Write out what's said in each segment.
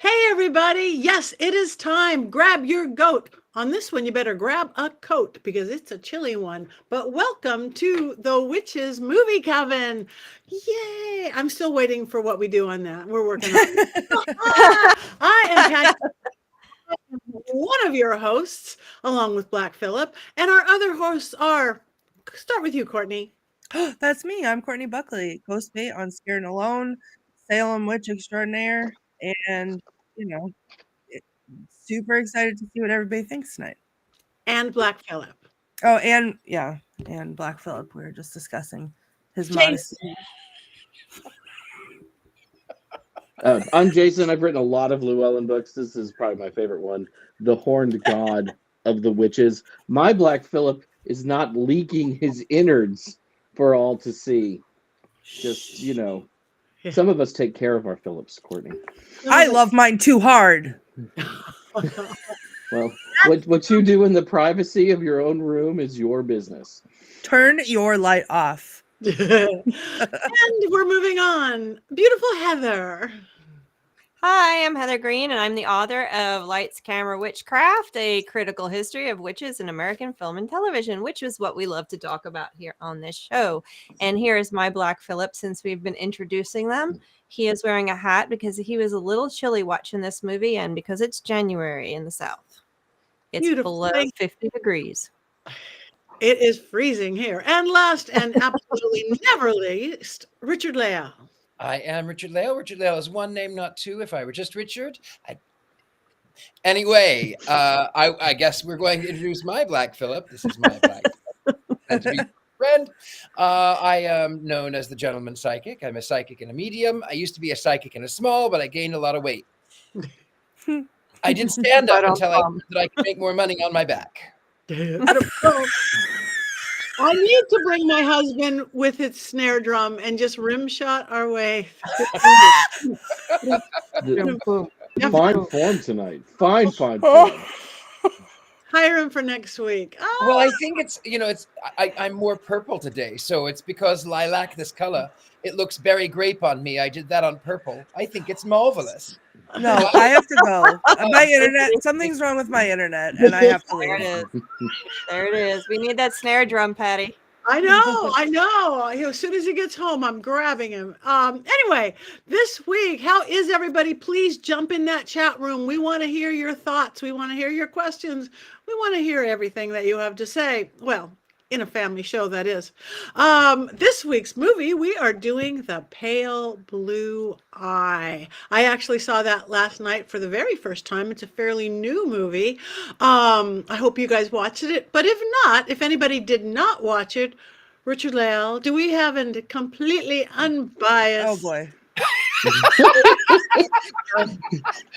Hey, everybody. Yes, it is time. Grab your goat. On this one, you better grab a coat because it's a chilly one. But welcome to the Witches Movie Coven. Yay. I'm still waiting for what we do on that. We're working on it. I am Patti, one of your hosts, along with Black Phillip. And our other hosts are, start with you, Courtney. That's me. I'm Courtney Buckley, co-mate on Scared and Alone, Salem Witch Extraordinaire, and you know, it, super excited to see what everybody thinks tonight. And Black Phillip. Oh, and Black Phillip. We were just discussing his Jason. modesty. I'm Jason. I've written a lot of Llewellyn books. This is probably my favorite one, The Horned God of the Witches. My Black Phillip is not leaking his innards for all to see. Just, some of us take care of our Phillips, Courtney. I love mine too hard. Well, what you do in the privacy of your own room is your business. Turn your light off. And we're moving on. Beautiful Heather. Hi, I'm Heather Greene, and I'm the author of Lights, Camera, Witchcraft, a critical history of witches in American film and television, which is what we love to talk about here on this show. And here is my Black Phillip, since we've been introducing them. He is wearing a hat because he was a little chilly watching this movie, and because it's January in the South. It's below 50 degrees. It is freezing here. And last and absolutely never least, Richard-Lael. I am Richard-Lael. Richard-Lael is one name, not two. If I were just Richard. Anyway, I guess we're going to introduce my Black Phillip. This is my Black Phillip. And to be friend, I am known as the gentleman psychic. I'm a psychic and a medium. I used to be a psychic and a small, but I gained a lot of weight. I did stand up until I learned that I could make more money on my back. I need to bring my husband with its snare drum and just rim shot our way. Fine form tonight. Fine form. Hire him for next week. Oh. Well, I think I'm more purple today, so it's because lilac, this color, it looks berry grape on me. I did that on purple. I think it's marvelous. No, I have to go. My internet, something's wrong with my internet, and I have to leave. There it is. There it is. We need that snare drum, Patti. I know. As soon as he gets home, I'm grabbing him. Anyway, this week, how is everybody? Please jump in that chat room. We want to hear your thoughts. We want to hear your questions. We want to hear everything that you have to say. Well, in a family show, that is. This week's movie, we are doing The Pale Blue Eye. I actually saw that last night for the very first time. It's a fairly new movie. I hope you guys watched it. But if not, if anybody did not watch it, Richard-Lael, do we have a completely unbiased... Oh, boy.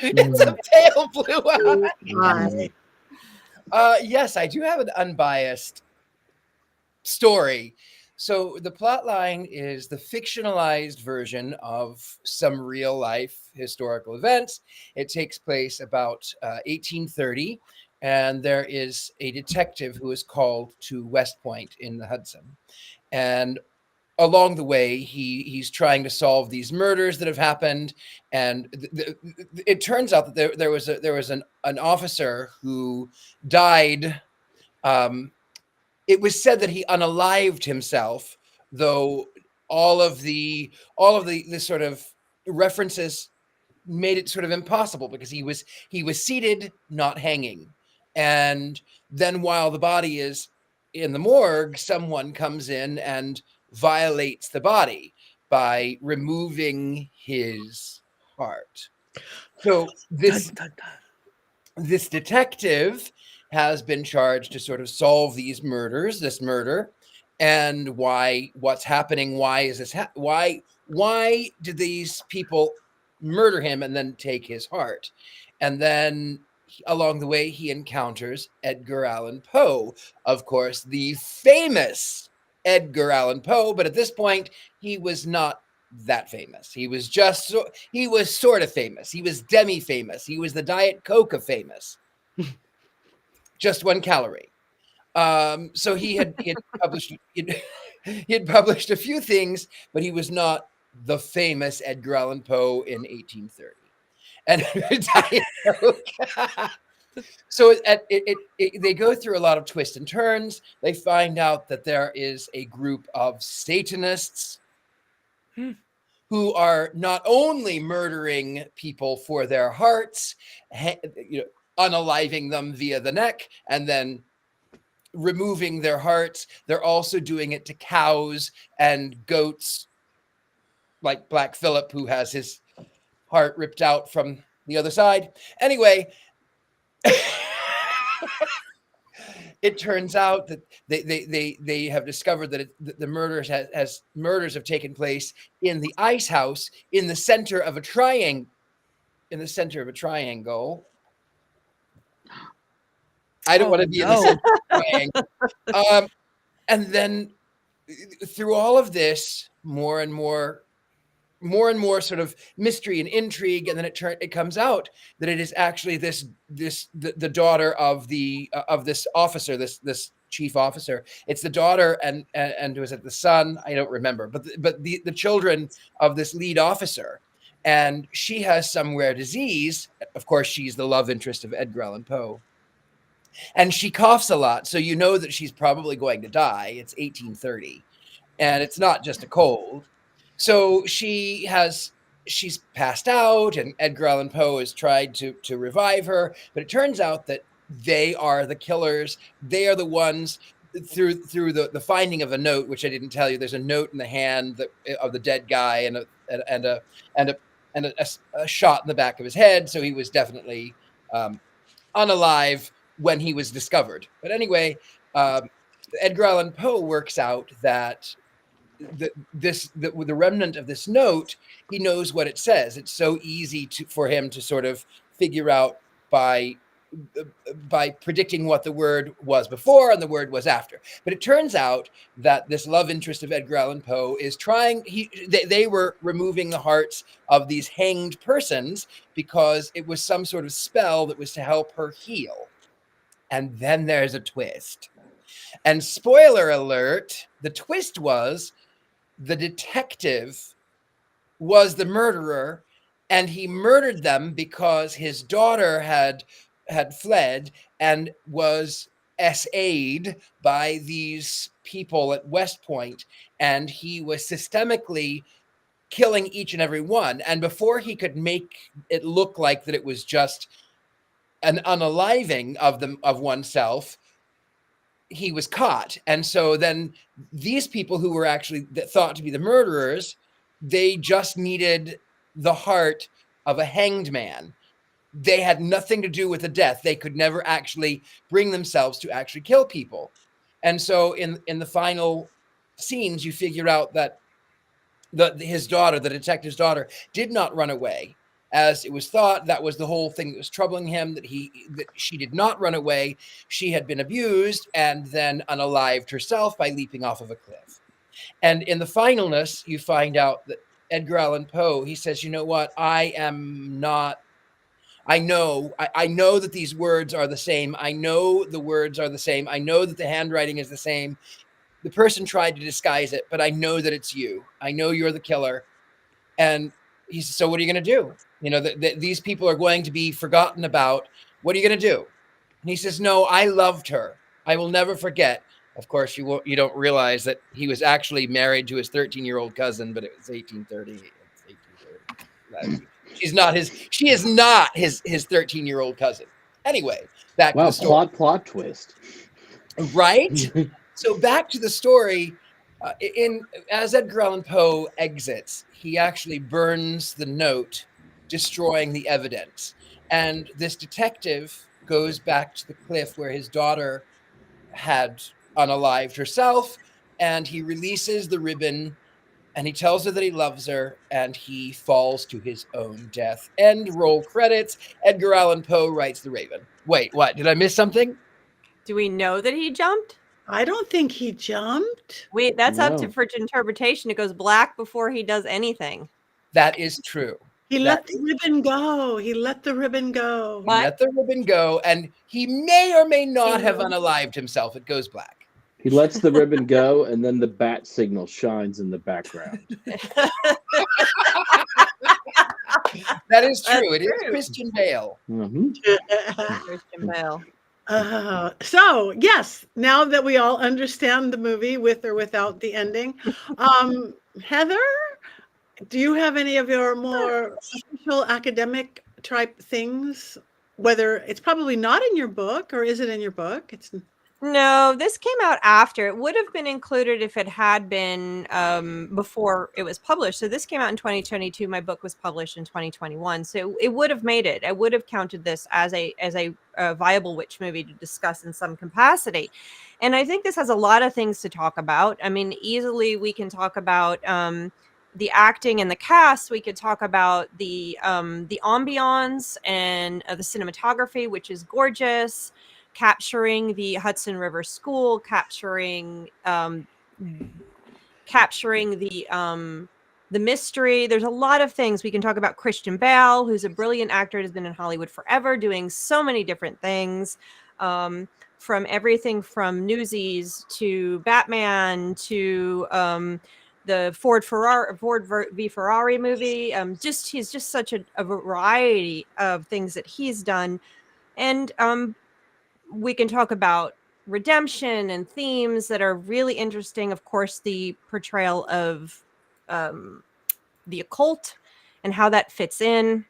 It's a pale blue eye. Yes, I do have an unbiased story. So the plot line is the fictionalized version of some real life historical events. It takes place about 1830, and there is a detective who is called to West Point in the Hudson. And along the way, he's trying to solve these murders that have happened. And it turns out that there was an officer who died. It was said that he unalived himself, though all of the sort of references made it sort of impossible because he was seated, not hanging. And then while the body is in the morgue, someone comes in and violates the body by removing his heart. So this detective has been charged to sort of solve this murder, and what's happening, why is this, why did these people murder him and then take his heart? And then along the way, he encounters Edgar Allan Poe, of course, the famous Edgar Allan Poe, but at this point, he was not that famous. He was sort of famous. He was demi-famous. He was the Diet Coke of famous. Just 1 calorie. So he had published a few things, but he was not the famous Edgar Allan Poe in 1830. and Diet Coke. So they go through a lot of twists and turns. They find out that there is a group of Satanists who are not only murdering people for their hearts, unaliving them via the neck, and then removing their hearts, they're also doing it to cows and goats, like Black Phillip, who has his heart ripped out from the other side. Anyway, it turns out that they have discovered that the murders have taken place in the ice house in the center of a triangle. I don't want to be in the center of a triangle. And then through all of this, more and more sort of mystery and intrigue, and then it comes out that it is actually the daughter of this officer, this chief officer. It's the daughter and was it the son? I don't remember, but the children of this lead officer, and she has some rare disease. Of course, she's the love interest of Edgar Allan Poe, and she coughs a lot, so you know that she's probably going to die. It's 1830, and it's not just a cold. So she's passed out, and Edgar Allan Poe has tried to revive her, but it turns out that they are the killers. They are the ones through the finding of a note, which I didn't tell you. There's a note in the hand of the dead guy, and a shot in the back of his head. So he was definitely unalive when he was discovered. But anyway, Edgar Allan Poe works out that the remnant of this note, he knows what it says. It's so easy for him to sort of figure out by predicting what the word was before and the word was after. But it turns out that this love interest of Edgar Allan Poe is they were removing the hearts of these hanged persons because it was some sort of spell that was to help her heal. And then there's a twist. And spoiler alert, the twist was the detective was the murderer, and he murdered them because his daughter had fled and was SA'd by these people at West Point, and he was systemically killing each and every one. And before he could make it look like that it was just an unaliving of oneself, he was caught. And so then these people who were actually thought to be the murderers, they just needed the heart of a hanged man. They had nothing to do with the death. They could never actually bring themselves to actually kill people. And so in the final scenes, you figure out that his daughter, the detective's daughter, did not run away. As it was thought, that was the whole thing that was troubling him, that she did not run away. She had been abused and then unalived herself by leaping off of a cliff. And in the finalness, you find out that Edgar Allan Poe, he says, you know what? I know that these words are the same. I know the words are the same. I know that the handwriting is the same. The person tried to disguise it, but I know that it's you. I know you're the killer. And he says, so what are you going to do? You know, these people are going to be forgotten about. What are you going to do? And he says, no, I loved her. I will never forget. Of course, you don't realize that he was actually married to his 13-year-old cousin, but it was 1830. She is not his 13-year-old cousin. Anyway, back to the story. Plot twist. Right? So back to the story. As Edgar Allan Poe exits, he actually burns the note, destroying the evidence. And this detective goes back to the cliff where his daughter had unalived herself, and he releases the ribbon, and he tells her that he loves her, and he falls to his own death. End roll credits. Edgar Allan Poe writes The Raven. Wait, what? Did I miss something? Do we know that he jumped? I don't think he jumped. Wait, that's up No. for interpretation. It goes black before he does anything. That is true. He let the ribbon go. He let the ribbon go. He let the ribbon go, and he may or may not have unalived himself. It goes black. He lets the ribbon go, and then the bat signal shines in the background. That is That's true. It is true. Christian Bale. Mhm. Christian Bale. So yes, now that we all understand the movie with or without the ending, Heather, do you have any of your more official academic type things? Whether it's probably not in your book, or is it in your book? It's No, this came out after. It would have been included if it had been before it was published. So this came out in 2022. My book was published in 2021. So it would have made it. I would have counted this as a viable witch movie to discuss in some capacity. And I think this has a lot of things to talk about. I mean, easily we can talk about the acting and the cast. We could talk about the ambiance and the cinematography, which is gorgeous, capturing the Hudson River School, capturing the mystery. There's a lot of things we can talk about. Christian Bale, who's a brilliant actor, has been in Hollywood forever, doing so many different things, from everything from Newsies to Batman to the Ford v Ferrari movie. He's just such a variety of things that he's done, and we can talk about redemption and themes that are really interesting. Of course, the portrayal of the occult and how that fits in.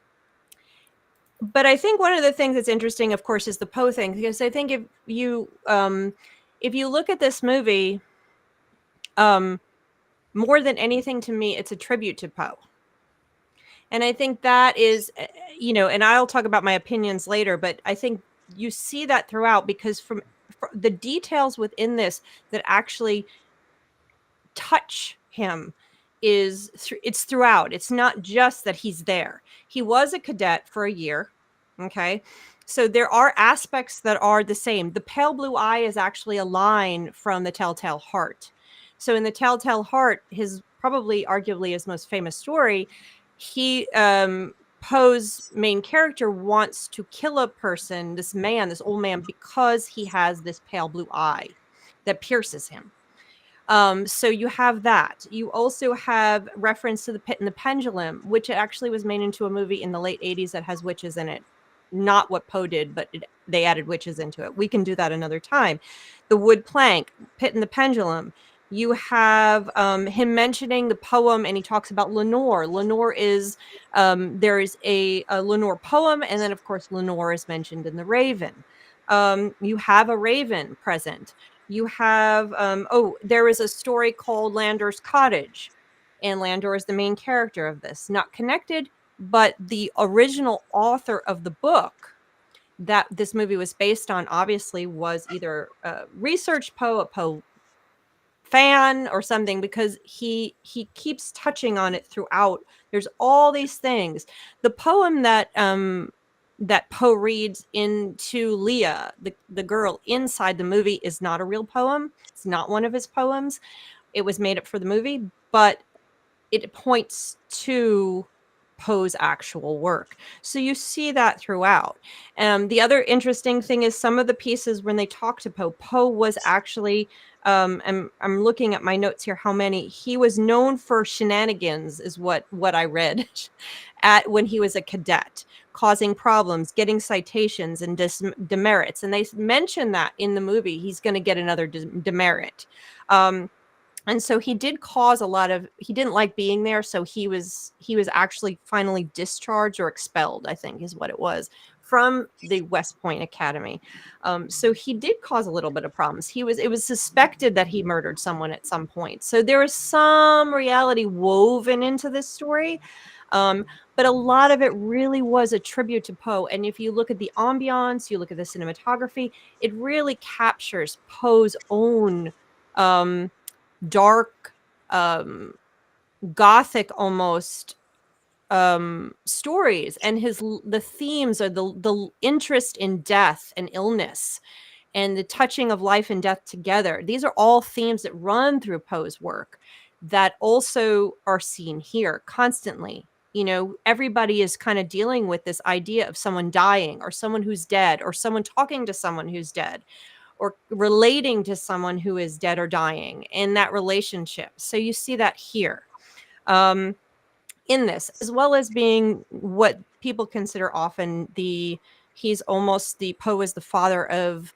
But I think one of the things that's interesting, of course, is the Poe thing, because I think if you look at this movie, more than anything to me, it's a tribute to Poe. And I think that is, and I'll talk about my opinions later, but I think you see that throughout, because from the details within this that actually touch him it's throughout. It's not just that he's there. He was a cadet for a year. Okay. So there are aspects that are the same. The pale blue eye is actually a line from the Telltale Heart. So in the Telltale Heart, his probably arguably his most famous story, he Poe's main character wants to kill a person, this old man, because he has this pale blue eye that pierces him. So you have that. You also have reference to the Pit and the Pendulum, which actually was made into a movie in the late 80s that has witches in it. Not what Poe did, but they added witches into it. We can do that another time. The wood plank, Pit and the Pendulum. You have him mentioning the poem, and he talks about Lenore. Lenore is, there is a Lenore poem, and then, of course, Lenore is mentioned in The Raven. You have a raven present. You have, there is a story called Landor's Cottage, and Landor is the main character of this. Not connected, but the original author of the book that this movie was based on obviously was either research Poe, a Poe fan or something, because he keeps touching on it throughout. There's all these things. The poem that Poe reads into Leah, the girl inside the movie, is not a real poem. It's not one of his poems. It was made up for the movie, but it points to Poe's actual work. So you see that throughout. The other interesting thing is some of the pieces when they talk to Poe, Poe was actually, I'm looking at my notes here, how many, he was known for shenanigans is what I read at when he was a cadet, causing problems, getting citations and demerits. And they mention that in the movie, he's going to get another demerit. And so he did cause a lot of, he didn't like being there. So he was actually finally discharged or expelled, I think is what it was, from the West Point Academy. So he did cause a little bit of problems. It was suspected that he murdered someone at some point. So there is some reality woven into this story. But a lot of it really was a tribute to Poe. And if you look at the ambiance, you look at the cinematography, it really captures Poe's own dark, gothic almost stories, and the themes are the interest in death and illness and the touching of life and death together. These are all themes that run through Poe's work that also are seen here constantly. You know, everybody is kind of dealing with this idea of someone dying, or someone who's dead, or someone talking to someone who's dead, or relating to someone who is dead or dying in that relationship. So you see that here. In in this, as well as being what people consider often he's almost the Poe is the father of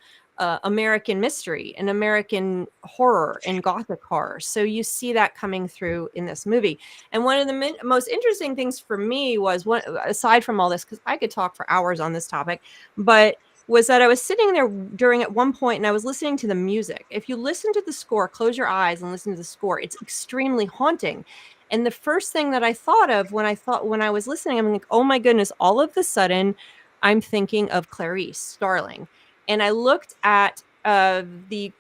American mystery and American horror and Gothic horror. So you see that coming through in this movie. And one of the most interesting things for me was, aside from all this, because I could talk for hours on this topic, but was that I was sitting there at one point and I was listening to the music. If you listen to the score, close your eyes and listen to the score, it's extremely haunting. And the first thing that I thought of when I was listening, I'm like, oh my goodness, all of a sudden I'm thinking of Clarice Starling. And I looked at the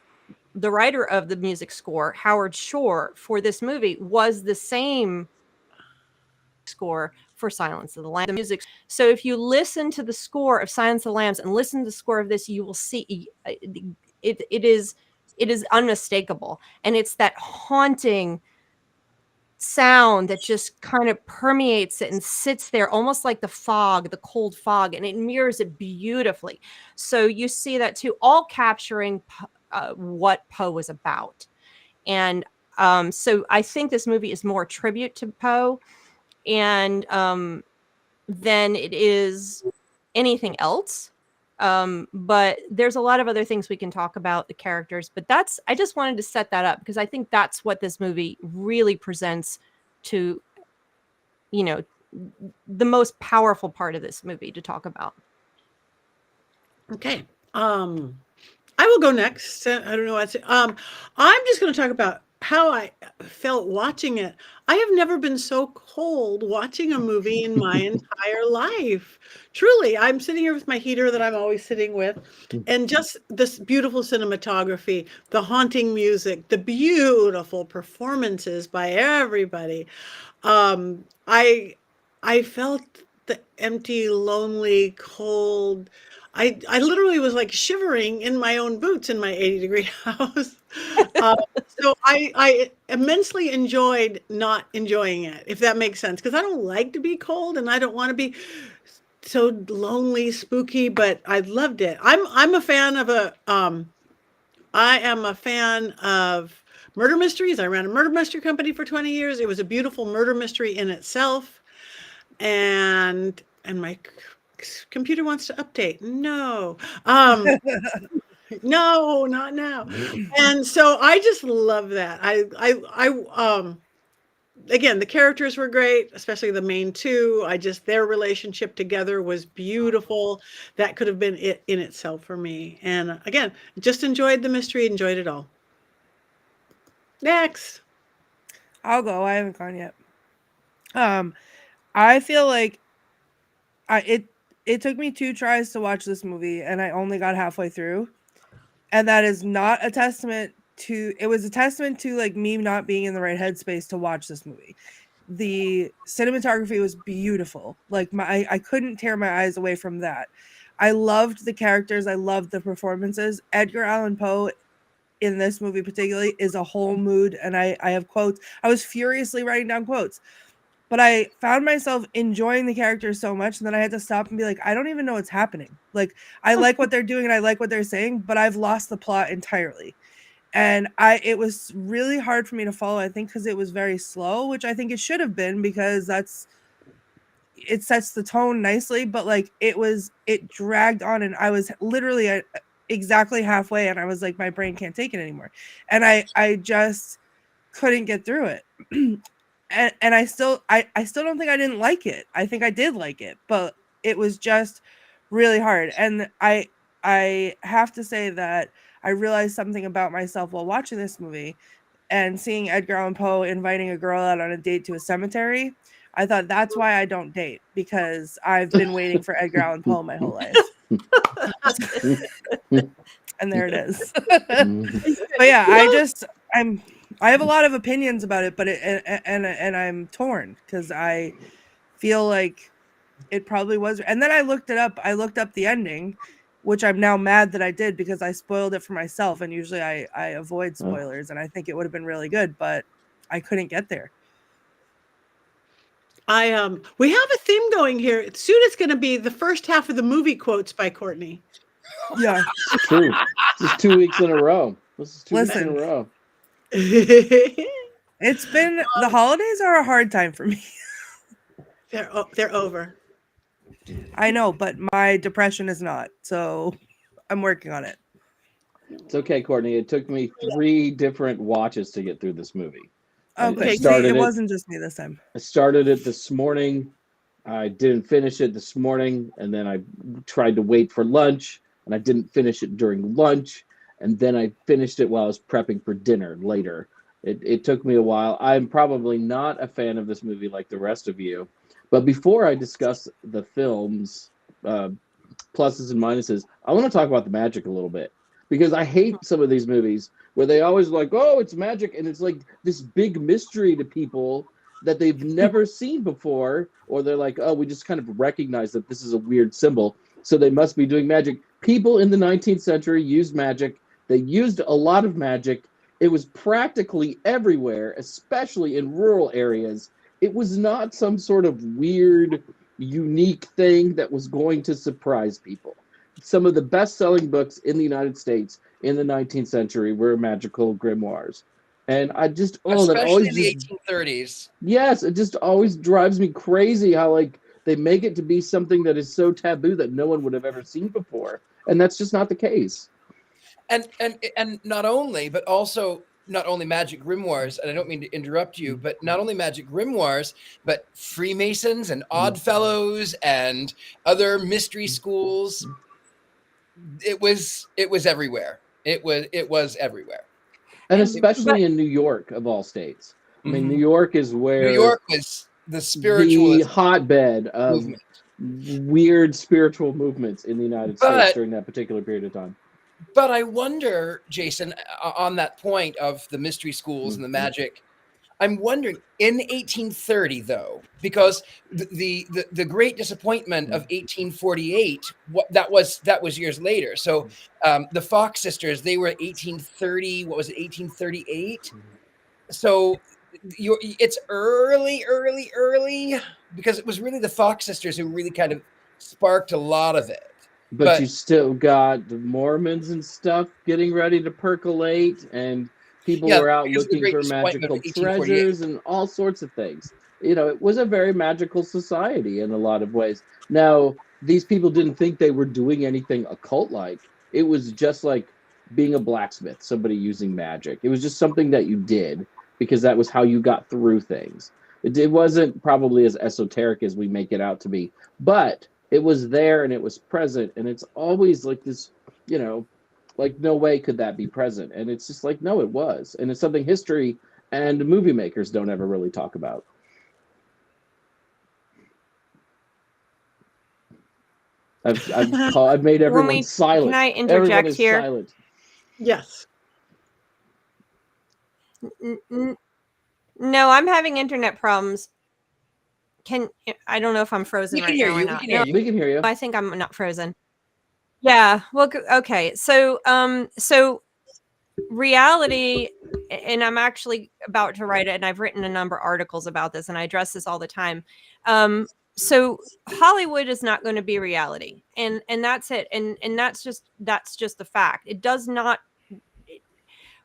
writer of the music score, Howard Shore, for this movie was the same score for Silence of the Lambs. The music. So if you listen to the score of Silence of the Lambs and listen to the score of this, you will see it is unmistakable, and it's that haunting sound that just kind of permeates it and sits there almost like the cold fog, and it mirrors it beautifully. So you see that too, all capturing what Poe was about. And so I think this movie is more a tribute to Poe and than it is anything else. But there's a lot of other things we can talk about, the characters, but I just wanted to set that up because I think that's what this movie really presents to, the most powerful part of this movie to talk about. Okay. I will go next. I don't know what to say. I'm just going to talk about how I felt watching it. I have never been so cold watching a movie in my entire life. Truly, I'm sitting here with my heater that I'm always sitting with, and just this beautiful cinematography, the haunting music, the beautiful performances by everybody. I felt the empty, lonely, cold. I literally was like shivering in my own boots in my 80-degree house. So I immensely enjoyed not enjoying it, if that makes sense, because I don't like to be cold and I don't want to be so lonely, spooky, but I loved it. I'm a fan of I am a fan of murder mysteries. I ran a murder mystery company for 20 years. It was a beautiful murder mystery in itself. And my computer wants to update. No. No, not now. And so I just love that. Again, the characters were great, especially the main two. Their relationship together was beautiful. That could have been it in itself for me. And again, just enjoyed the mystery, enjoyed it all. Next. I'll go. I haven't gone yet. I feel like it took me 2 tries to watch this movie, and I only got halfway through. And that is not a testament to, it was a testament to like me not being in the right headspace to watch this movie. The cinematography was beautiful. Like I couldn't tear my eyes away from that. I loved the characters. I loved the performances. Edgar Allan Poe in this movie particularly is a whole mood. And I have quotes. I was furiously writing down quotes. But I found myself enjoying the characters so much, and then I had to stop and be like, I don't even know what's happening. Like, I like what they're doing and I like what they're saying, but I've lost the plot entirely. And it was really hard for me to follow, I think, because it was very slow, which I think it should have been, because it sets the tone nicely. But like, it dragged on, and I was literally at exactly halfway, and I was like, my brain can't take it anymore. And I just couldn't get through it. And I still don't think I didn't like it. I think I did like it, but it was just really hard. And I have to say that I realized something about myself while watching this movie and seeing Edgar Allan Poe inviting a girl out on a date to a cemetery. I thought that's why I don't date, because I've been waiting for Edgar Allan Poe my whole life. And there it is. But yeah, I have a lot of opinions about it, but and I'm torn, because I feel like it probably was. And then I looked it up. I looked up the ending, which I'm now mad that I did, because I spoiled it for myself. And usually I avoid spoilers, and I think it would have been really good, but I couldn't get there. We have a theme going here. Soon it's going to be the first half of the movie quotes by Courtney. Yeah, true. This is 2 weeks in a row. Weeks in a row. It's been, the holidays are a hard time for me. They're over. I know, but my depression is not. So I'm working on it. It's okay, Courtney. It took me 3 different watches to get through this movie. Okay, see, started it it- wasn't just me this time. I started it this morning. I didn't finish it this morning, and then I tried to wait for lunch, and I didn't finish it during lunch, and then I finished it while I was prepping for dinner later. It took me a while. I'm probably not a fan of this movie like the rest of you, but before I discuss the film's pluses and minuses, I want to talk about the magic a little bit, because I hate some of these movies where they always like, oh, it's magic, and it's like this big mystery to people that they've never seen before, or they're like, oh, we just kind of recognize that this is a weird symbol, so they must be doing magic. People in the 19th century used magic. They used a lot of magic. It was practically everywhere, especially in rural areas. It was not some sort of weird, unique thing that was going to surprise people. Some of the best-selling books in the United States in the 19th century were magical grimoires. And I just, that Especially always in the just, 1830s. yes, it just always drives me crazy how, like, they make it to be something that is so taboo that no one would have ever seen before. And that's just not the case. And not only, but also not only magic grimoires, and I don't mean to interrupt you, but not only magic grimoires, but Freemasons and Oddfellows and other mystery schools. It was everywhere. It was everywhere. And especially in New York, of all states. I mean, New York is where New York was the spiritual the hotbed of movement. weird spiritual movements in the United States during that particular period of time. But I wonder, Jason, on that point of the mystery schools and the magic, I'm wondering in 1830, though, because the great disappointment of 1848, that was years later. So the Fox sisters, they were 1830. What was it, 1838? So it's early, because it was really the Fox sisters who really kind of sparked a lot of it. But you still got the Mormons and stuff getting ready to percolate, and people were out looking for magical treasures and all sorts of things. You know, it was a very magical society in a lot of ways. Now, these people didn't think they were doing anything occult-like. It was just like being a blacksmith, somebody using magic. It was just something that you did because that was how you got through things. It wasn't probably as esoteric as we make it out to be, but it was there and it was present, and it's always like this, you know, like no way could that be present. And it's just like, no, it was. And it's something history and movie makers don't ever really talk about. I've made everyone silent. Can I interject here? Silent. Yes. No, I'm having internet problems. I don't know if I'm frozen right now or not. We can hear you. I think I'm not frozen. Yeah. Well, okay. So reality, and I'm actually about to write it, and I've written a number of articles about this, and I address this all the time. So Hollywood is not going to be reality, and that's it. And that's just the fact. It does not,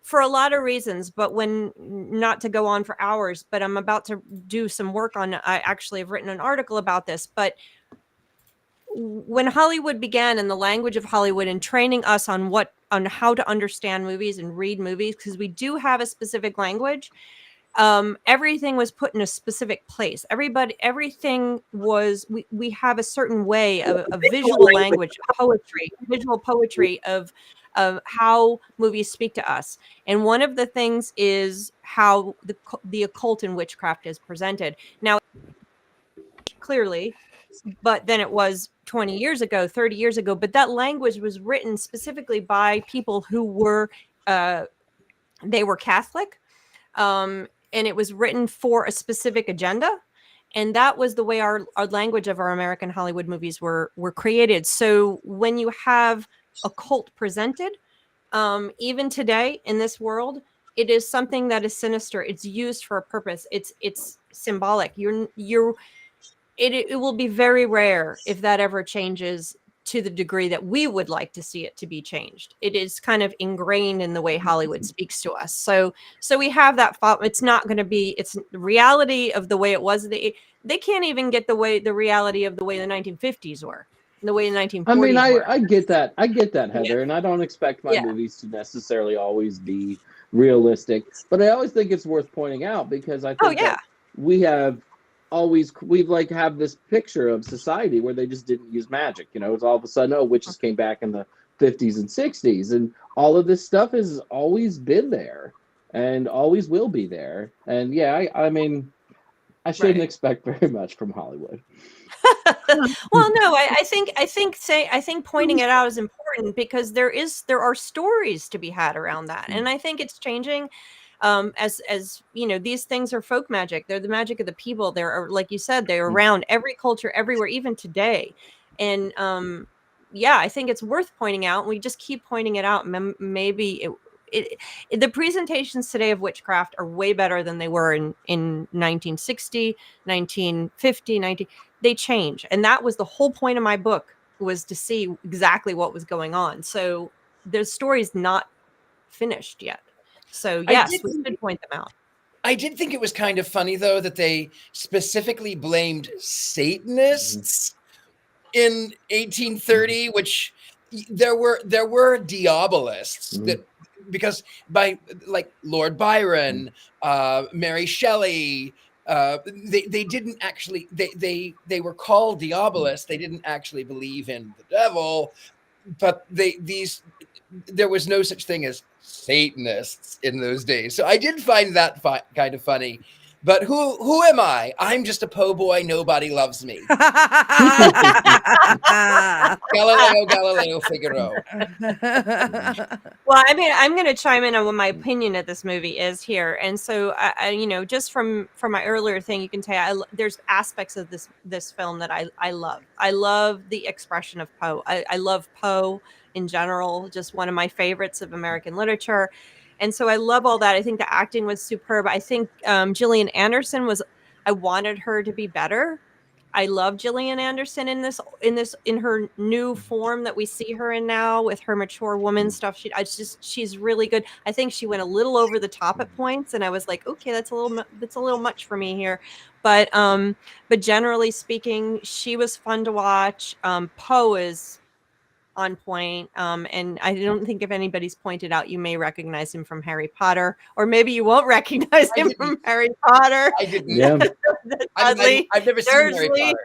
for a lot of reasons, but not to go on for hours, but I'm about to do some work on, I actually have written an article about this, but when Hollywood began, and the language of Hollywood, and training us on how to understand movies and read movies, because we do have a specific language, everything was put in a specific place. Everything was, we have a certain way of visual language, visual poetry of how movies speak to us. And one of the things is how the occult and witchcraft is presented. Now, clearly, but then it was 20 years ago, 30 years ago, but that language was written specifically by people who were, they were Catholic, and it was written for a specific agenda. And that was the way our language of our American Hollywood movies were created. So when you have occult presented, even today in this world, it is something that is sinister. It's used for a purpose. It's symbolic. It will be very rare if that ever changes to the degree that we would like to see it to be changed. It is kind of ingrained in the way Hollywood speaks to us. So we have that thought. It's not going to be, it's the reality of the way it was. They can't even get the reality of the way the 1950s were, the way the 1940s I mean, were. I get that, Heather, and I don't expect my movies to necessarily always be realistic, but I always think it's worth pointing out because I think that we've like have this picture of society where they just didn't use magic. You know, it's all of a sudden, witches came back in the 50s and 60s, and all of this stuff has always been there and always will be there. And I mean, I shouldn't expect very much from Hollywood. Well, no, I think pointing it out is important because there are stories to be had around that, and I think it's changing. As you know, these things are folk magic. They're the magic of the people. They're, like you said, they're around every culture, everywhere, even today. And I think it's worth pointing out. And we just keep pointing it out. Maybe the presentations today of witchcraft are way better than they were in 1960, 1950, they change. And that was the whole point of my book, was to see exactly what was going on. So the story's not finished yet. So yes, we should point them out. I did think it was kind of funny, though, that they specifically blamed Satanists in 1830, which there were diabolists that, because by like Lord Byron, Mary Shelley, they didn't actually, they were called diabolists. They didn't actually believe in the devil, but there was no such thing as Satanists in those days. So I did find that kind of funny. But who am I? I'm just a po' boy. Nobody loves me. Galileo Figaro. Well, I mean, I'm going to chime in on what my opinion of this movie is here. And so, I just from my earlier thing, you can tell there's aspects of this film that I love. I love the expression of Poe. I love Poe in general, just one of my favorites of American literature. And so I love all that. I think the acting was superb. I think Gillian Anderson I wanted her to be better. I love Gillian Anderson in her new form that we see her in now with her mature woman stuff. She's really good. I think she went a little over the top at points, and I was like, okay, that's a little much for me here. But generally speaking, she was fun to watch. Poe is on point, and I don't think if anybody's pointed out, you may recognize him from Harry Potter, or maybe you won't recognize him from Harry Potter. I didn't. Yeah. Dudley I've never seen Harry Potter.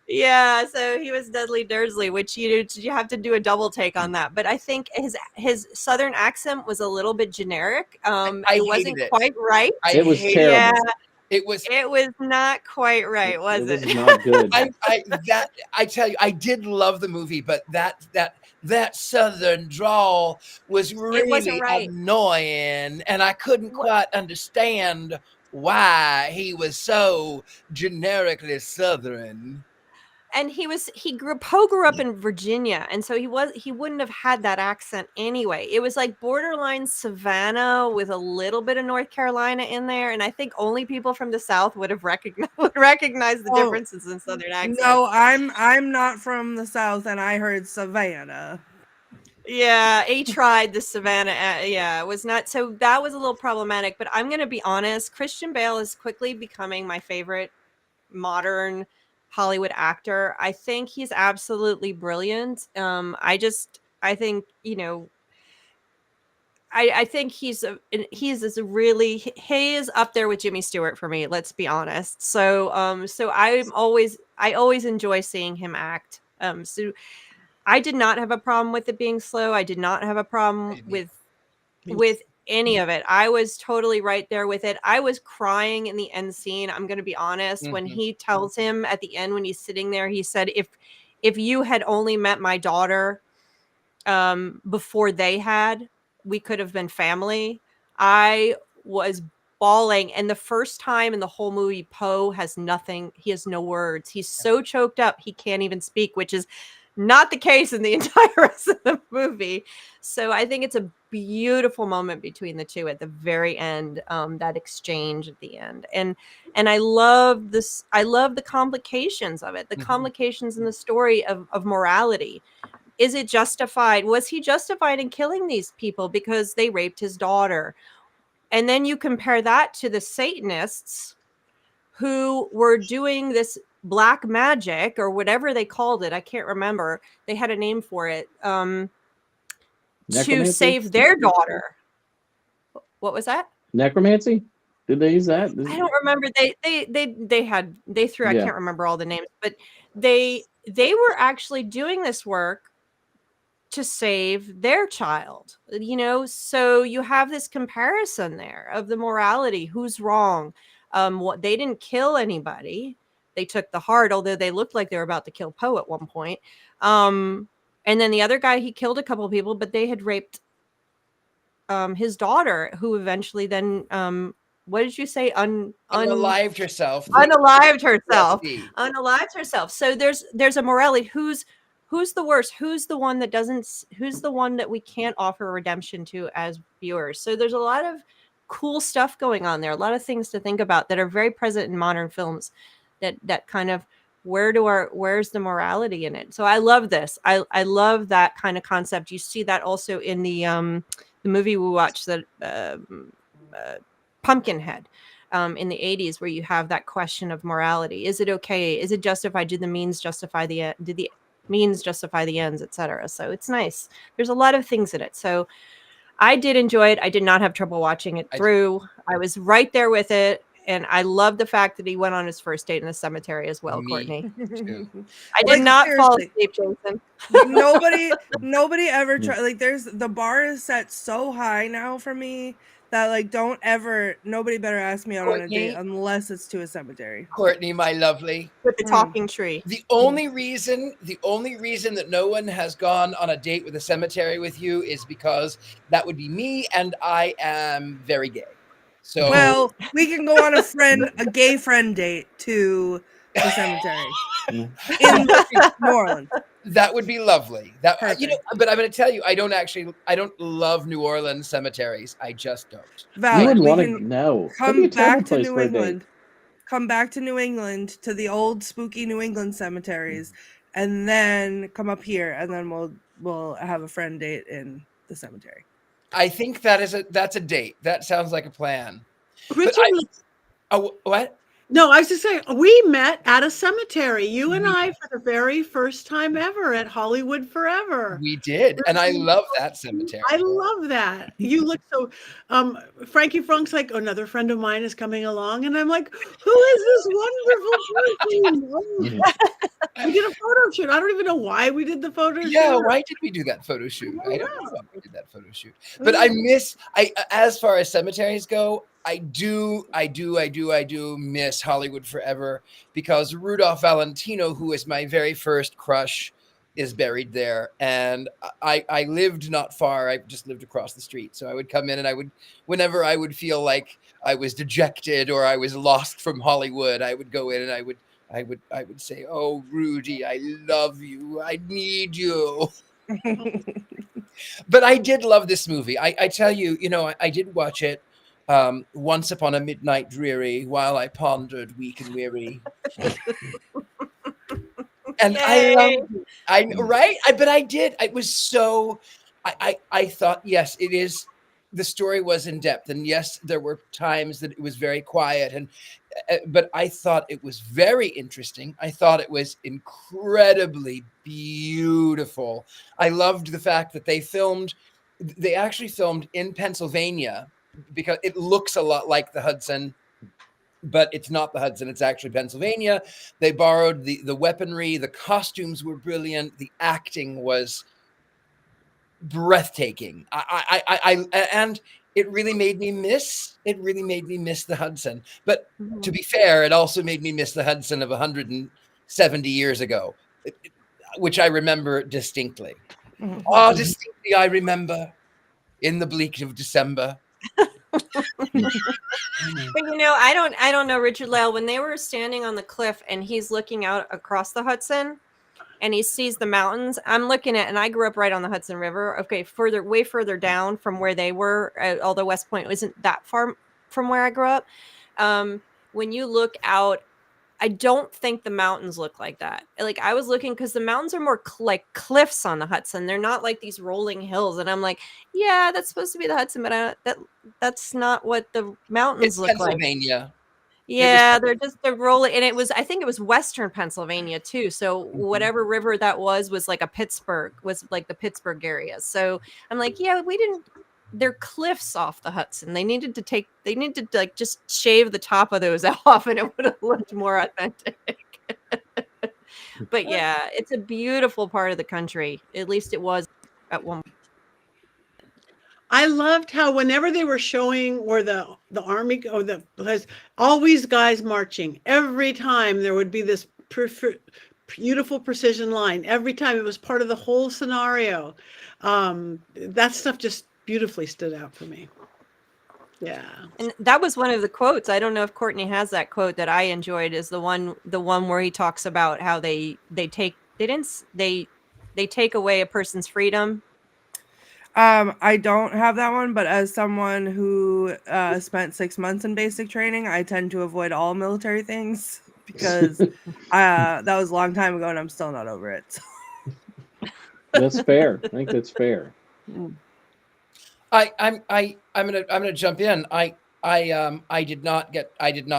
Yeah, so he was Dudley Dursley, which you have to do a double take on that. But I think his Southern accent was a little bit generic. It wasn't quite right. It was terrible. Yeah, It was not quite right, was it? It was not good. I tell you, I did love the movie, but that Southern drawl was really annoying, and I couldn't quite understand why he was so generically Southern. And Poe grew up in Virginia, and so he wouldn't have had that accent anyway. It was like borderline Savannah with a little bit of North Carolina in there, and I think only people from the South would have recognized the differences in Southern accents. No, I'm not from the South, and I heard Savannah. Yeah, he tried the Savannah. It was not. So that was a little problematic. But I'm going to be honest. Christian Bale is quickly becoming my favorite modern Hollywood actor. I think he's absolutely brilliant. I think, I think he is up there with Jimmy Stewart for me. Let's be honest. So I always enjoy seeing him act. So I did not have a problem with it being slow. I did not have a problem with any of it. I was totally right there with it. I was crying in the end scene. I'm going to be honest. When he tells him at the end, when he's sitting there, he said, if you had only met my daughter before they had, we could have been family. I was bawling. And the first time in the whole movie, Poe has nothing. He has no words. He's so choked up, he can't even speak, which is Not the case in the entire rest of the movie. So I think it's a beautiful moment between the two at the very end, that exchange at the end. And I love this. I love the complications of it, the complications in the story of morality. Is it justified? Was he justified in killing these people because they raped his daughter? And then you compare that to the Satanists who were doing this black magic or whatever they called it. I can't remember. They had a name for it. To Necromancy? save their daughter. What was that? Necromancy? Did they use that? I don't remember. They threw. I Yeah. can't remember all the names, but they were actually doing this work to save their child. So you have this comparison there of the morality. Who's wrong? What they didn't kill anybody. They took the heart, although they looked like they were about to kill Poe at one point. And then the other guy, he killed a couple of people, but they had raped his daughter, who eventually then, what did you say? Unalived herself. Unalived herself. Yes, Unalived herself. So there's a morality. Who's the worst? Who's the one that doesn't? Who's the one that we can't offer redemption to as viewers? So there's a lot of cool stuff going on there. A lot of things to think about that are very present in modern films. That kind of where's the morality in it? So I love this. I love that kind of concept. You see that also in the movie we watched, that Pumpkinhead, in the 80s, where you have that question of morality. Is it okay? Is it justified? Did the means justify the end? Did the means justify the ends, etc.? So it's nice. There's a lot of things in it. So I did enjoy it. I did not have trouble watching it through. I was right there with it. And I love the fact that he went on his first date in the cemetery as well, Courtney. I did not fall asleep, Jason. nobody ever try. Like, the bar is set so high now for me that, like, nobody better ask me out on a date unless it's to a cemetery. Courtney, my lovely. With the talking tree. The only reason that no one has gone on a date with a cemetery with you is because that would be me, and I am very gay. So, well, we can go on a gay friend date to the cemetery in New Orleans. That would be lovely. But I'm going to tell you, I don't love New Orleans cemeteries. I just don't. Valid. You would want to know. Come back to New England. Come back to New England, to the old spooky New England cemeteries, and then come up here, and then we'll have a friend date in the cemetery. I think that's a date. That sounds like a plan. Richard, what? No, I was just saying, we met at a cemetery, you and I, for the very first time ever at Hollywood Forever. We did, and I love that cemetery. I love that. You look so, Frankie Funk's like, another friend of mine is coming along, and I'm like, who is this wonderful person? We did a photo shoot. I don't even know why we did the photo shoot. Yeah, why did we do that photo shoot? I don't know why we did that photo shoot. But as far as cemeteries go, I do miss Hollywood Forever, because Rudolph Valentino, who is my very first crush, is buried there. And I lived not far. I just lived across the street. So I would come in, and whenever I would feel like I was dejected or I was lost from Hollywood, I would go in and I would say, "Oh, Rudy, I love you. I need you." But I did love this movie. I tell you, I did watch it once upon a midnight dreary, while I pondered weak and weary. And but I did. It was so, I thought, yes, it is. The story was in depth, and yes, there were times that it was very quiet, but I thought it was very interesting. I thought it was incredibly beautiful. I loved the fact that they actually filmed in Pennsylvania, because it looks a lot like the Hudson, but it's not the Hudson. It's actually Pennsylvania. They borrowed the weaponry. The costumes were brilliant. The acting was breathtaking. And it really made me miss the Hudson. But to be fair, it also made me miss the Hudson of 170 years ago, which I remember distinctly. Distinctly I remember, in the bleak of December. But I don't know, Richard-Lael, when they were standing on the cliff and he's looking out across the Hudson, and he sees the mountains. I'm looking at, and I grew up right on the Hudson River. Okay, way further down from where they were, although West Point isn't that far from where I grew up. When you look out, I don't think the mountains look like that. Like I was looking because the mountains are more like cliffs on the Hudson. They're not like these rolling hills. And I'm like, yeah, that's supposed to be the Hudson, but that's not what the mountains It's look like. Pennsylvania. Yeah, they're rolling, and I think it was Western Pennsylvania too. So whatever river that was like a Pittsburgh, was like the Pittsburgh area. So I'm like, yeah, they're cliffs off the Hudson. They needed to like just shave the top of those off, and it would have looked more authentic. But yeah, it's a beautiful part of the country. At least it was at one. I loved how whenever they were showing where the army or has always guys marching, every time there would be this beautiful precision line. Every time it was part of the whole scenario. That stuff just beautifully stood out for me. Yeah. And that was one of the quotes. I don't know if Courtney has that quote that I enjoyed, is the one where he talks about how they take away a person's freedom. I don't have that one, but as someone who spent 6 months in basic training, I tend to avoid all military things because that was a long time ago and I'm still not over it. So. That's fair. I think that's fair. I'm gonna jump in. I did not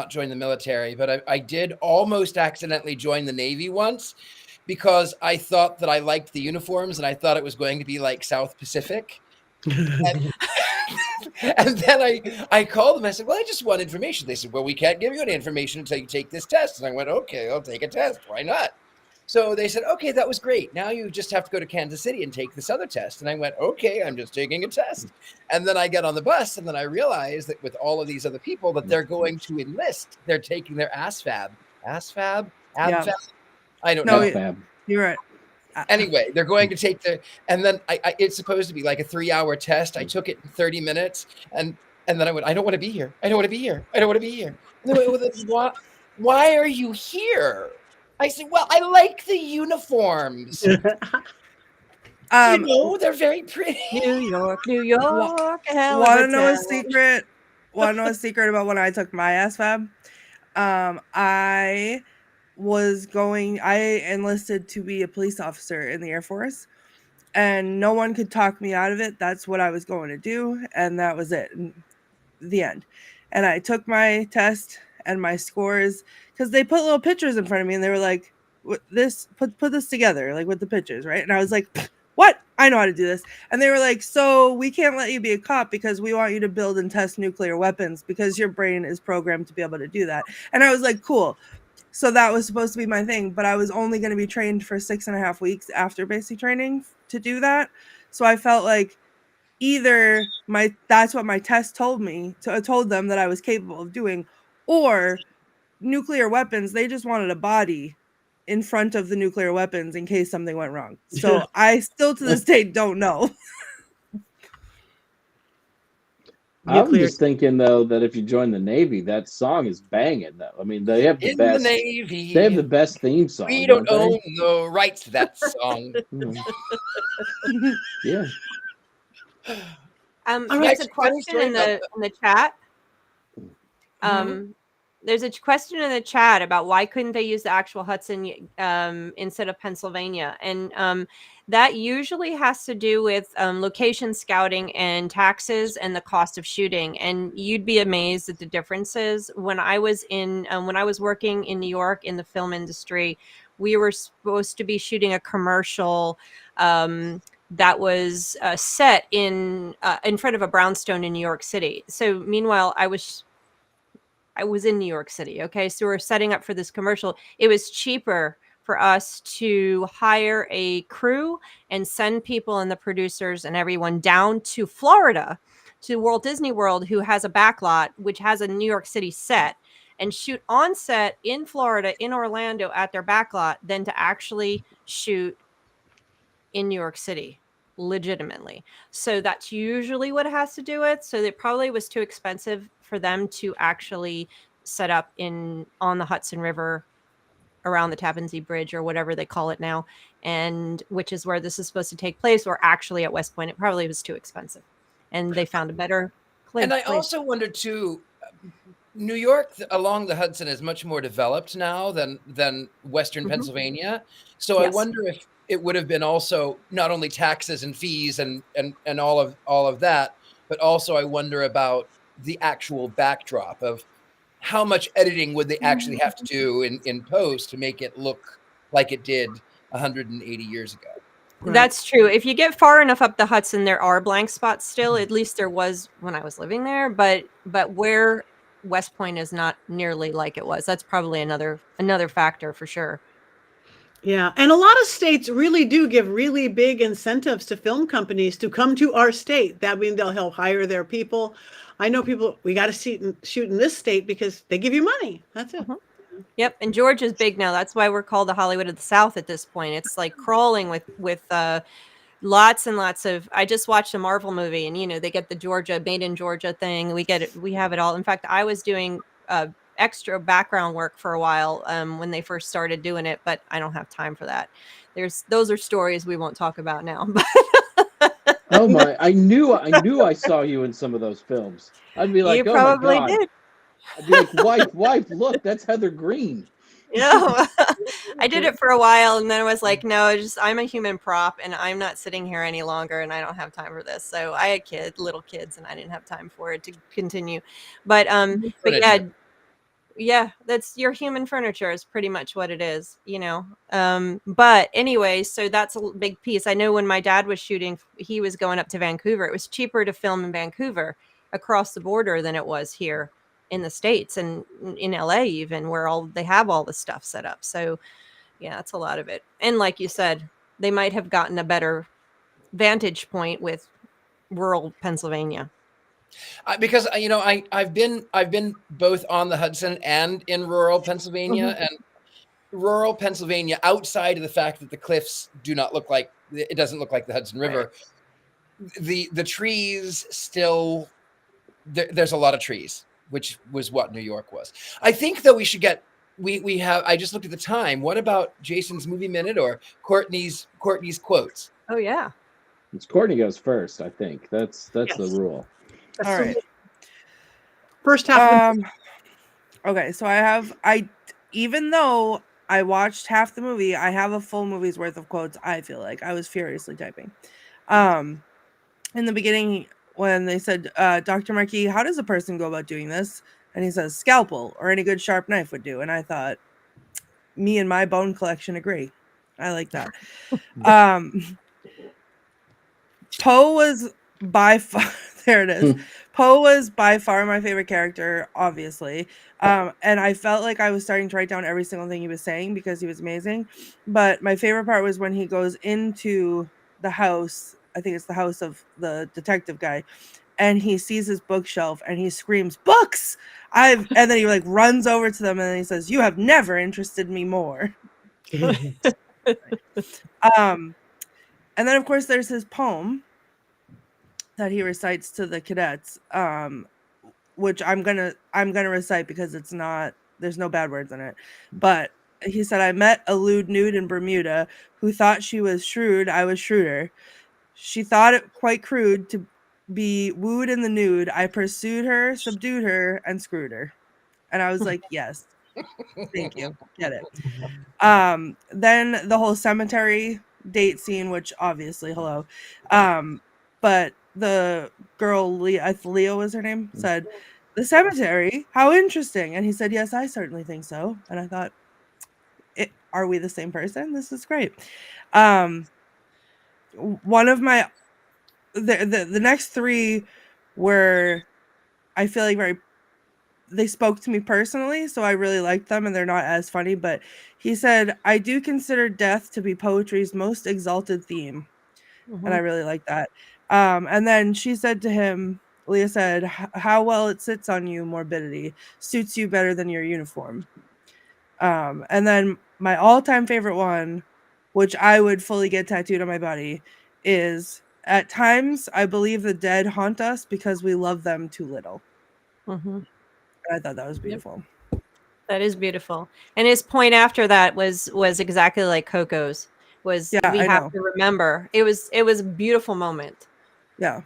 join the military, but I did almost accidentally join the Navy once because I thought that I liked the uniforms and I thought it was going to be like South Pacific. And then I called them. I said, well, I just want information. They said, well, we can't give you any information until you take this test. And I went, okay, I'll take a test. Why not? So they said, okay, that was great. Now you just have to go to Kansas City and take this other test. And I went, okay, I'm just taking a test. And then I get on the bus and then I realized that with all of these other people that they're going to enlist. They're taking their ASFAB. ASFAB? ABFAB? I don't know. No, you're right. Anyway, they're going to take and then it's supposed to be like a 3-hour test. I took it in 30 minutes and then I went, I don't want to be here. I don't want to be here. I don't want to be here. And they went, why are you here? I said, well, I like the uniforms. They're very pretty. New York. Want to know a secret? Want to know a secret about when I took my ASFAB? I enlisted to be a police officer in the Air Force, and no one could talk me out of it. That's what I was going to do, and that was it. The end. And I took my test and my scores because they put little pictures in front of me and they were like, put this together, like with the pictures, right? And I was like, what? I know how to do this. And they were like, so we can't let you be a cop because we want you to build and test nuclear weapons because your brain is programmed to be able to do that. And I was like, cool. So that was supposed to be my thing, but I was only going to be trained for 6.5 weeks after basic training to do that. So I felt like either that's what my test told me, told them that I was capable of doing, or nuclear weapons, they just wanted a body in front of the nuclear weapons in case something went wrong. So I still to this day don't know. I'm just thinking though that if you join the Navy, that song is banging though. I mean, they have the best. The Navy, they have the best theme song. We don't own the rights to that song. Yeah. There's a question in the chat. There's a question in the chat about why couldn't they use the actual Hudson instead of Pennsylvania, and that usually has to do with location scouting and taxes and the cost of shooting. And you'd be amazed at the differences. When I was working in New York in the film industry, we were supposed to be shooting a commercial that was set in front of a brownstone in New York City. So meanwhile, I was in New York City. Okay. So we're setting up for this commercial. It was cheaper for us to hire a crew and send people and the producers and everyone down to Florida, to Walt Disney World, who has a backlot, which has a New York City set, and shoot on set in Florida, in Orlando at their backlot, than to actually shoot in New York City legitimately. So that's usually what it has to do with. So it probably was too expensive for them to actually set up on the Hudson River around the Tappan Zee Bridge or whatever they call it now, and which is where this is supposed to take place, or actually at West Point. It probably was too expensive, and they found a better place. And I also wonder too, New York along the Hudson is much more developed now than Western Pennsylvania. So I wonder if it would have been also not only taxes and fees and all of that, but also I wonder about the actual backdrop of how much editing would they actually have to do in post to make it look like it did 180 years ago. That's true. If you get far enough up the Hudson, there are blank spots still. At least there was when I was living there, but where West Point is not nearly like it was. That's probably another factor for sure. Yeah, and a lot of states really do give really big incentives to film companies to come to our state. That means they'll help hire their people. I know people, we got to shoot in this state because they give you money. That's it. Yep, and Georgia's big now. That's why we're called the Hollywood of the South at this point. It's like crawling with lots and lots of. I just watched a Marvel movie, and they get the Georgia made in Georgia thing. We get it. We have it all. In fact, I was doing extra background work for a while when they first started doing it, but I don't have time for that. Those are stories we won't talk about now. Oh my! I knew I saw you in some of those films. I'd be like, you oh probably my God. did. I'd be like, wife, look, that's Heather Greene. No, I did it for a while, and then I was like, no, I'm a human prop, and I'm not sitting here any longer, and I don't have time for this. So I had little kids, and I didn't have time for it to continue. But yeah, that's your human furniture is pretty much what it is, But anyway, so that's a big piece. I know when my dad was shooting, he was going up to Vancouver. It was cheaper to film in Vancouver across the border than it was here in the States and in LA even, where they have all the stuff set up. So yeah, that's a lot of it. And like you said, they might have gotten a better vantage point with rural Pennsylvania. Because I've been both on the Hudson and in rural Pennsylvania, and rural Pennsylvania, outside of the fact that the cliffs it doesn't look like the Hudson River. Right. The trees still there's a lot of trees, which was what New York was. I think though we should get we have. I just looked at the time. What about Jason's movie minute or Courtney's quotes? Oh yeah, it's Courtney goes first. I think that's the rule. That's all right. First half. Okay, so even though I watched half the movie, I have a full movie's worth of quotes. I feel like I was furiously typing. In the beginning, when they said, Dr. Marquis, how does a person go about doing this? And he says, scalpel or any good sharp knife would do. And I thought, me and my bone collection agree. I like that. Poe was by far, there it is. Poe was by far my favorite character, obviously. And I felt like I was starting to write down every single thing he was saying because he was amazing. But my favorite part was when he goes into the house. I think it's the house of the detective guy. And he sees his bookshelf and he screams, books! And then he runs over to them and then he says, you have never interested me more. And then of course there's his poem that he recites to the cadets, which I'm gonna recite because there's no bad words in it. But he said, I met a lewd nude in Bermuda who thought she was shrewd, I was shrewder. She thought it quite crude to be wooed in the nude. I pursued her, subdued her, and screwed her. And I was like, yes, thank you, get it. Then the whole cemetery date scene, which obviously, hello. But the girl, Leo was her name, said, the cemetery, how interesting. And he said, yes, I certainly think so. And I thought, are we the same person? This is great. One of my the next three were, I feel like they spoke to me personally, so I really liked them, and they're not as funny. But he said, I do consider death to be poetry's most exalted theme. And I really like that. And then she said to him, Leah said, how well it sits on you, morbidity, suits you better than your uniform. And then my all-time favorite one, which I would fully get tattooed on my body, is, at times I believe the dead haunt us because we love them too little. And I thought that was beautiful. That is beautiful. And his point after that was exactly like Coco's. Was Yeah, we I have know. to remember. It was a beautiful moment. Yeah.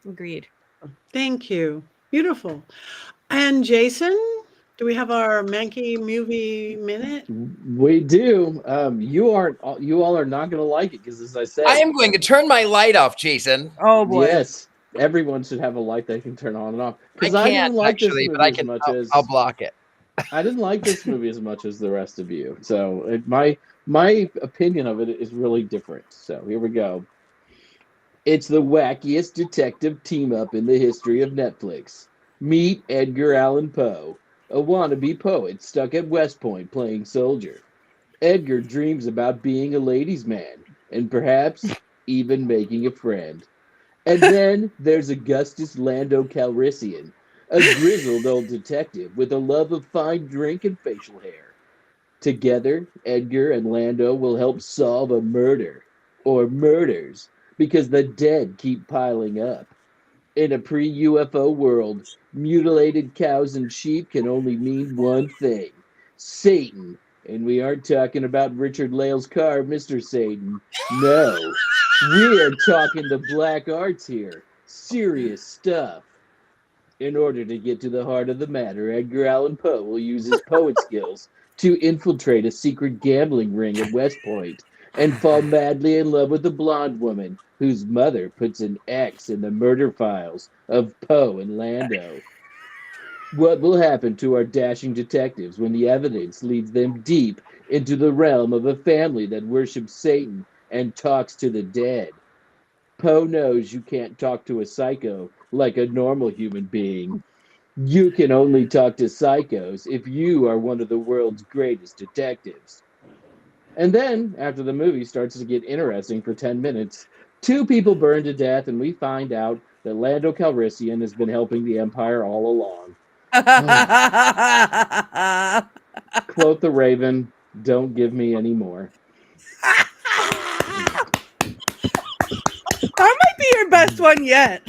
Agreed. Thank you. Beautiful. And Jason, do we have our Mankey movie minute? We do. You all are not going to like it because, as I said, I am going to turn my light off, Jason. Oh boy. yes, everyone should have a light they can turn on and off. I Because I can't didn't like this actually, movie but I as can. much as I'll block it. I didn't like this movie as much as the rest of you. So my opinion of it is really different. So here we go. It's the wackiest detective team-up in the history of Netflix. Meet Edgar Allan Poe, a wannabe poet stuck at West Point playing soldier. Edgar dreams about being a ladies' man, and perhaps even making a friend. And then there's Augustus Lando Calrissian, a grizzled old detective with a love of fine drink and facial hair. Together, Edgar and Lando will help solve a murder, or murders, because the dead keep piling up. In a pre-UFO world, mutilated cows and sheep can only mean one thing: Satan. And we aren't talking about Richard-Lael's car, Mr. Satan. No, we're talking the black arts here. Serious stuff. In order to get to the heart of the matter, Edgar Allan Poe will use his poet skills to infiltrate a secret gambling ring at West Point and fall madly in love with a blonde woman whose mother puts an X in the murder files of Poe and Lando. What will happen to our dashing detectives when the evidence leads them deep into the realm of a family that worships Satan and talks to the dead? Poe knows you can't talk to a psycho like a normal human being. You can only talk to psychos if you are one of the world's greatest detectives. And then, after the movie starts to get interesting for 10 minutes, 2 people burn to death, and we find out that Lando Calrissian has been helping the Empire all along. Quote the Raven, don't give me any more. That might be your best one yet.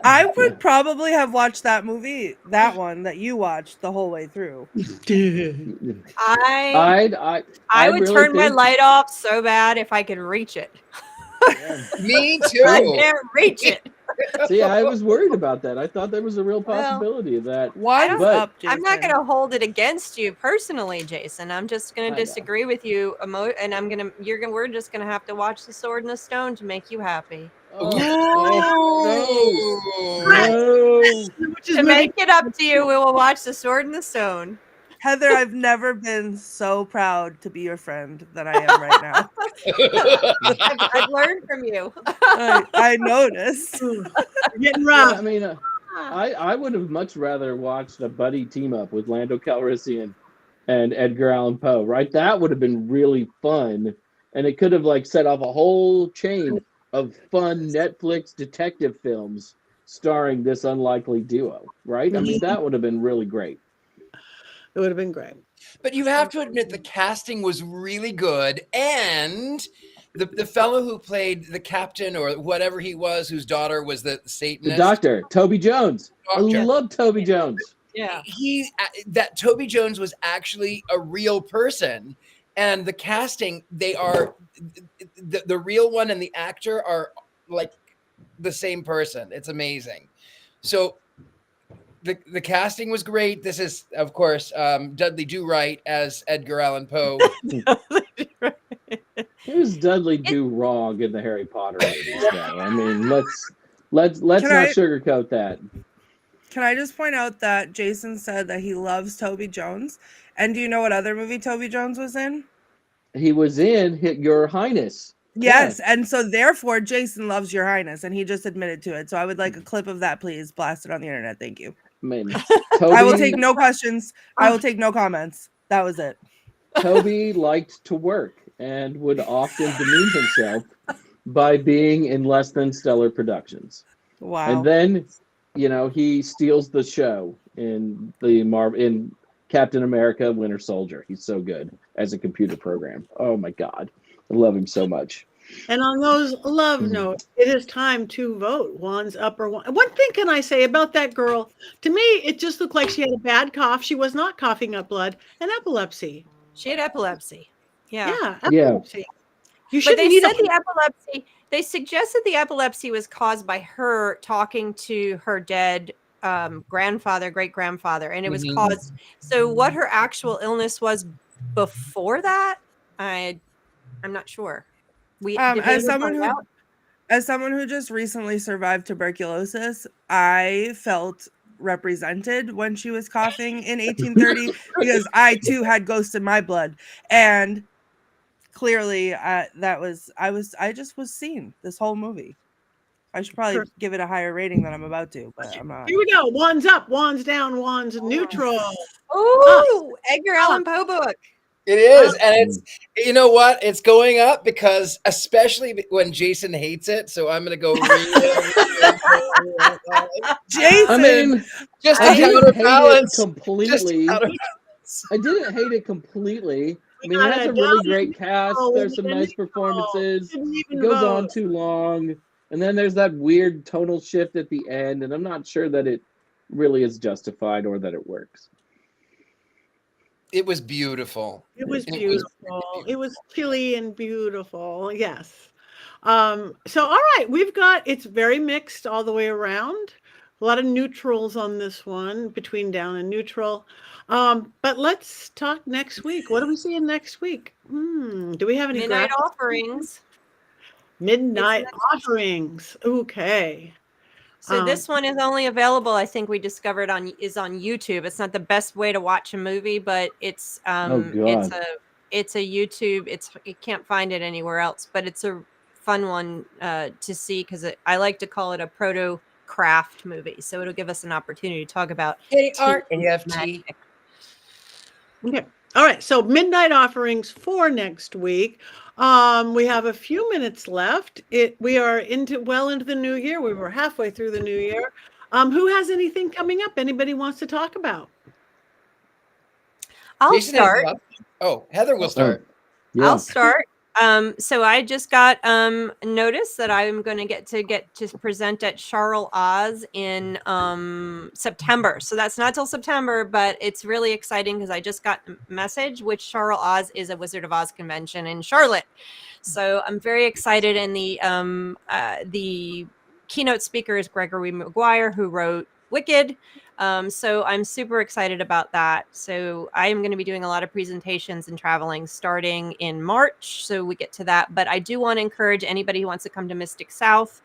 I would probably have watched that movie, that one that you watched the whole way through. I I would really turn my think- light off so bad if I could reach it. Me I too. can't reach it. See, I was worried about that. I thought there was a real possibility of that. One's But- up, Jason. I'm not going to hold it against you personally, Jason. I'm just going I to know. disagree with you, and we're just going to have to watch The Sword and the Stone to make you happy. Oh, Ooh. no. Which is To movie- make it up to you, we will watch The Sword and the Stone. Heather, I've never been so proud to be your friend than I am right now. I've learned from you. I noticed. getting Yeah, rough. I mean, I would have much rather watched a buddy team up with Lando Calrissian and Edgar Allan Poe, right? That would have been really fun, and it could have like set off a whole chain of fun Netflix detective films starring this unlikely duo, right? I mean, that would have been really great. It would have been great. But you have to admit the casting was really good, and the fellow who played the captain or whatever he was, whose daughter was the Satanist. The doctor, Toby Jones. Doctor. I love Toby Jones. Yeah. That Toby Jones was actually a real person, and the casting, they are the real one and the actor are like the same person. It's amazing. So the casting was great. This is, of course, Dudley Do-Right as Edgar Allan Poe. Who's Dudley Do Wrong in the Harry Potter movies, though? I mean, let's not sugarcoat that. Can I just point out that Jason said that he loves Toby Jones? And do you know what other movie Toby Jones was in? He was in Your Highness. Yes, and so therefore Jason loves Your Highness, and he just admitted to it. So I would like a clip of that, please. Blast it on the internet. Thank you. I mean, Toby, I will take no questions. I will take no comments. That was it. Toby liked to work and would often demean himself by being in less than stellar productions. Wow. And then, he steals the show in in Captain America: Winter Soldier. He's so good as a computer program. Oh my God, I love him so much. And on those love notes, it is time to vote. Wands up or one. One thing can I say about that girl? To me, it just looked like she had a bad cough. She was not coughing up blood and epilepsy. She had epilepsy. Yeah. Yeah, Yeah. epilepsy. You But shouldn't they need said a the epilepsy, they suggested the epilepsy was caused by her talking to her dead grandfather, great grandfather, and it was caused. So what her actual illness was before that, I'm not sure. As someone who just recently survived tuberculosis, I felt represented when she was coughing in 1830 because I too had ghosts in my blood, and clearly I just was seen this whole movie. I should probably give it a higher rating than I'm about to, but I'm not. Here we go. Wands up, wands down, wands neutral. Oh, Edgar Allan Poe book. It is, and it's, you know what? It's going up because, especially when Jason hates it. So I'm gonna go read it. Jason, I mean, just I to didn't counterbalance. hate it completely. I didn't hate it completely. I mean, it has a really great cast. There's some nice performances. It goes on too long. And then there's that weird tonal shift at the end. And I'm not sure that it really is justified or that it works. It was beautiful. It was beautiful. It was chilly and beautiful. Yes. So, all right, it's very mixed all the way around. A lot of neutrals on this one, between down and neutral. But let's talk next week. What are we seeing next week? Do we have any Midnight Offerings? Midnight Offerings. Okay. So this one is only available, I think we discovered is on YouTube. It's not the best way to watch a movie, but it's it's a YouTube. You can't find it anywhere else, but it's a fun one to see because I like to call it a proto craft movie. So it'll give us an opportunity to talk about ARAFT. Okay. All right. So Midnight Offerings for next week. We have a few minutes left. We are well into the new year. We were halfway through the new year. Who has anything coming up? Anybody wants to talk about? I'll start. Oh, Heather will start. Yeah. I'll start. So I just got notice that I'm going to get to present at Charles Oz in September. So that's not till September, but it's really exciting because I just got a message, which Charles Oz is a Wizard of Oz convention in Charlotte. So I'm very excited. And the keynote speaker is Gregory Maguire, who wrote Wicked. So I'm super excited about that. So I am going to be doing a lot of presentations and traveling starting in March. So we get to that. But I do want to encourage anybody who wants to come to Mystic South.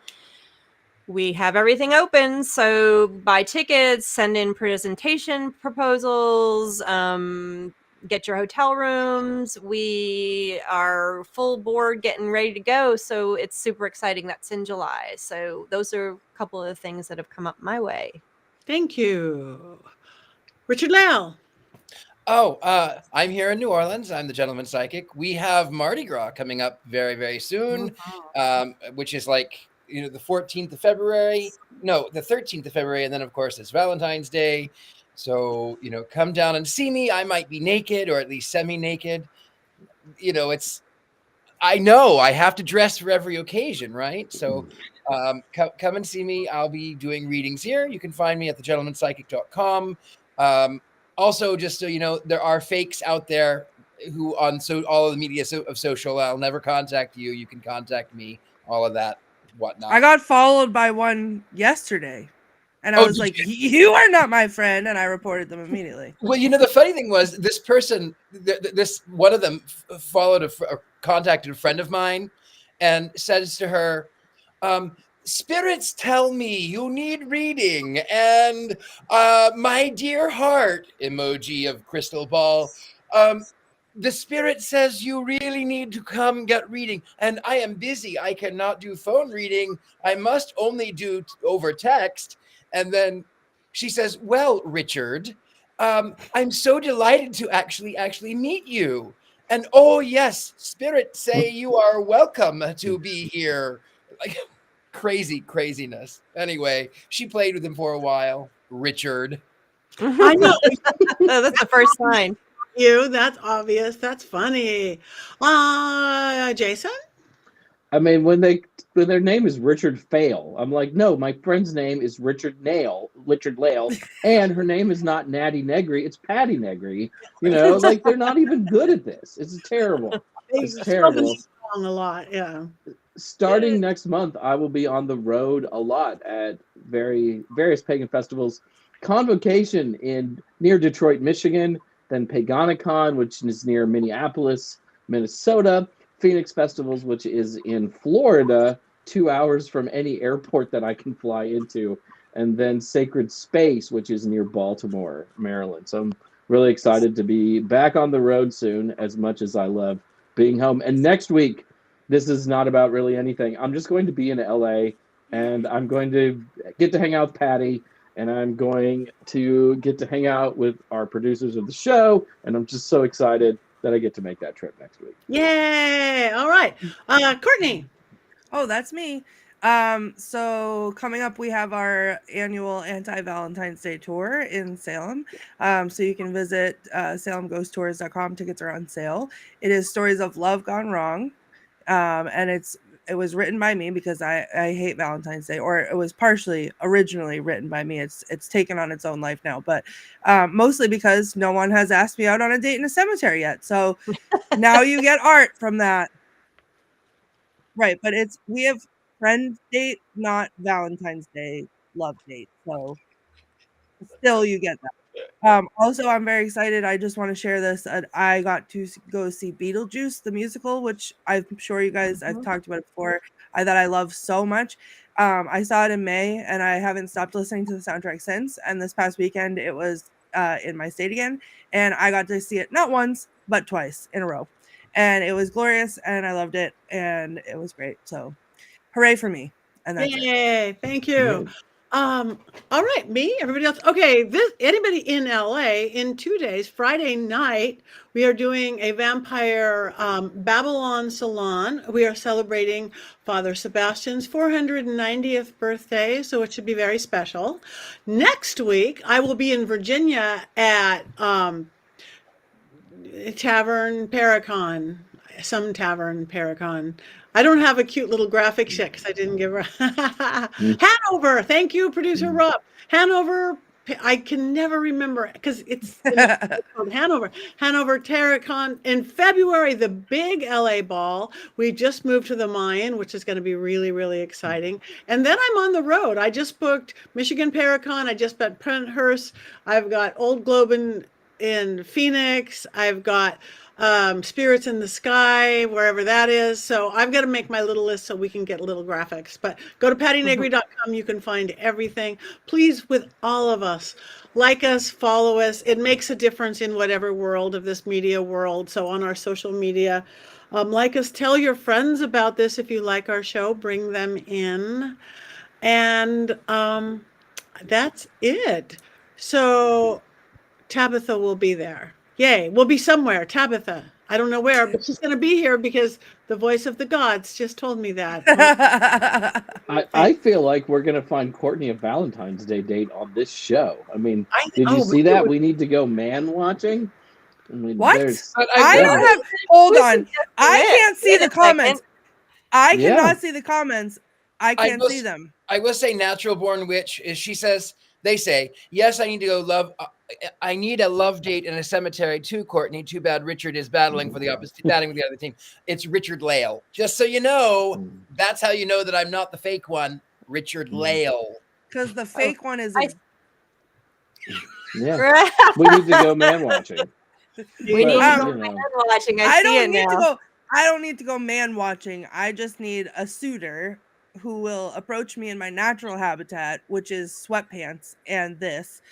We have everything open. So buy tickets, send in presentation proposals, get your hotel rooms. We are full board getting ready to go. So it's super exciting. That's in July. So those are a couple of the things that have come up my way. Thank you. Richard-Lael. Oh, I'm here in New Orleans. I'm the Gentleman Psychic. We have Mardi Gras coming up very, very soon, which is like, the 14th of February. No, the 13th of February. And then, of course, it's Valentine's Day. So, come down and see me. I might be naked or at least semi-naked. I know I have to dress for every occasion, right? So come and see me. I'll be doing readings here. You can find me at thegentlemanpsychic.com. Also, just so you know, there are fakes out there who on all of the media of social. I'll never contact you. You can contact me, all of that, whatnot. I got followed by one yesterday. And I was like, you are not my friend. And I reported them immediately. Well, the funny thing was this person, one of them followed contacted a friend of mine and says to her, spirits tell me you need reading. And my dear heart, emoji of crystal ball. The spirit says you really need to come get reading. And I am busy. I cannot do phone reading. I must only do over text. And then she says, well, Richard, I'm so delighted to actually meet you. And oh, yes, spirits say you are welcome to be here. Like craziness. Anyway, she played with him for a while. Richard. I know. That's the first sign. That's obvious. That's funny. Jason? I mean, when their name is Richard-Lael, I'm like, no, my friend's name is Richard-Lael, and her name is not Patti Negri, it's Patti Negri. Like they're not even good at this. It's terrible. It's terrible. A lot, yeah. Starting next month, I will be on the road a lot at various pagan festivals. Convocation near Detroit, Michigan, then Paganicon, which is near Minneapolis, Minnesota, Phoenix Festivals, which is in Florida, 2 hours from any airport that I can fly into, and then Sacred Space, which is near Baltimore, Maryland. So I'm really excited to be back on the road soon, as much as I love being home. And next week, this is not about really anything. I'm just going to be in LA, and I'm going to get to hang out with Patti, and I'm going to get to hang out with our producers of the show, and I'm just so excited that I get to make that trip next week. Yay! All right. Courtney. Oh, that's me. So coming up, we have our annual anti-Valentine's Day tour in Salem. So you can visit salemghosttours.com. Tickets are on sale. It is stories of love gone wrong. And it was written by me because I hate Valentine's Day, or it was partially originally written by me. It's taken on its own life now, but mostly because no one has asked me out on a date in a cemetery yet. So now you get art from that. Right. But we have friend date, not Valentine's Day love date. So still you get that. Also, I'm very excited. I just want to share this. I got to go see Beetlejuice, the musical, which I'm sure you guys, I've talked about it before, that I love so much. I saw it in May, and I haven't stopped listening to the soundtrack since. And this past weekend, it was in my state again. And I got to see it not once, but twice in a row. And it was glorious, and I loved it, and it was great. So hooray for me. And that's Yay. Thank you. All right, me, everybody else. Okay, anybody in LA in 2 days, Friday night, we are doing a vampire Babylon salon. We are celebrating Father Sebastian's 490th birthday, so it should be very special. Next week, I will be in Virginia at Tavern Paracon, some Tavern Paracon. I don't have a cute little graphic yet because I didn't give her. Hanover. Thank you, producer Rob. Hanover. I can never remember because it's called Hanover. Hanover Terracon in February, the big LA ball. We just moved to the Mayan, which is going to be really, really exciting. And then I'm on the road. I just booked Michigan Paracon. I just booked Penthurst. I've got Old Globe in Phoenix. I've got Spirits in the Sky, wherever that is. So I've got to make my little list so we can get little graphics. But go to pattinegri.com. You can find everything. Please, with all of us, like us, follow us. It makes a difference in whatever world of this media world. So on our social media, like us, tell your friends about this. If you like our show, bring them in. And that's it. So Tabitha will be there. Yay, we'll be somewhere. Tabitha. I don't know where, but she's going to be here because the voice of the gods just told me that. I feel like we're going to find Courtney a Valentine's Day date on this show. I mean, did you see that? We need to go man watching. I mean, what? I don't have. Hold on. I can't see the comments. I cannot see the comments. I can't see them. I will say, Natural Born Witch is. She says. They say, yes, I need to go love. I need a love date in a cemetery too, Courtney. Too bad Richard is battling with the other team. It's Richard-Lael. Just so you know, that's how you know that I'm not the fake one, Richard-Lael. Because the fake one is. Yeah, we need to go man watching. We need to go man watching. I don't need to go man watching. I just need a suitor who will approach me in my natural habitat, which is sweatpants and this,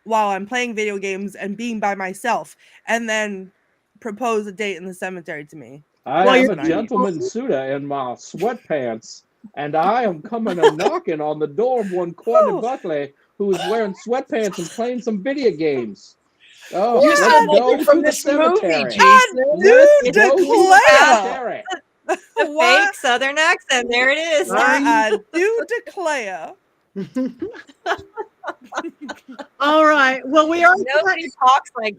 while I'm playing video games and being by myself, and then propose a date in the cemetery to me. I am a gentleman suitor in my sweatpants, and I am coming and knocking on the door of one Courtney Buckley, who is wearing sweatpants and playing some video games. Oh, you let's go from to the cemetery. Dude, declare. The fake Southern accent. There it is. I do declare. All right. Well, we are. Nobody talks like.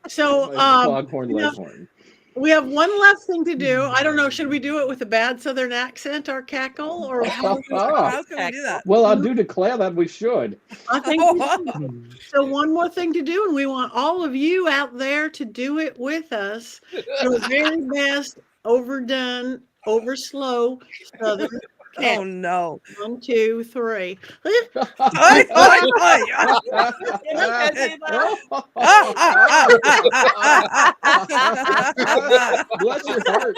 So, Foghorn Leghorn. We have one last thing to do. I don't know. Should we do it with a bad Southern accent or cackle, or how? How can we do that? Well, I do declare that we should. I think we should. So one more thing to do, and we want all of you out there to do it with us. Your very best, overdone, over slow Southern. Oh no! 1, 2, 3. Ay, ay, ay, Bless your heart.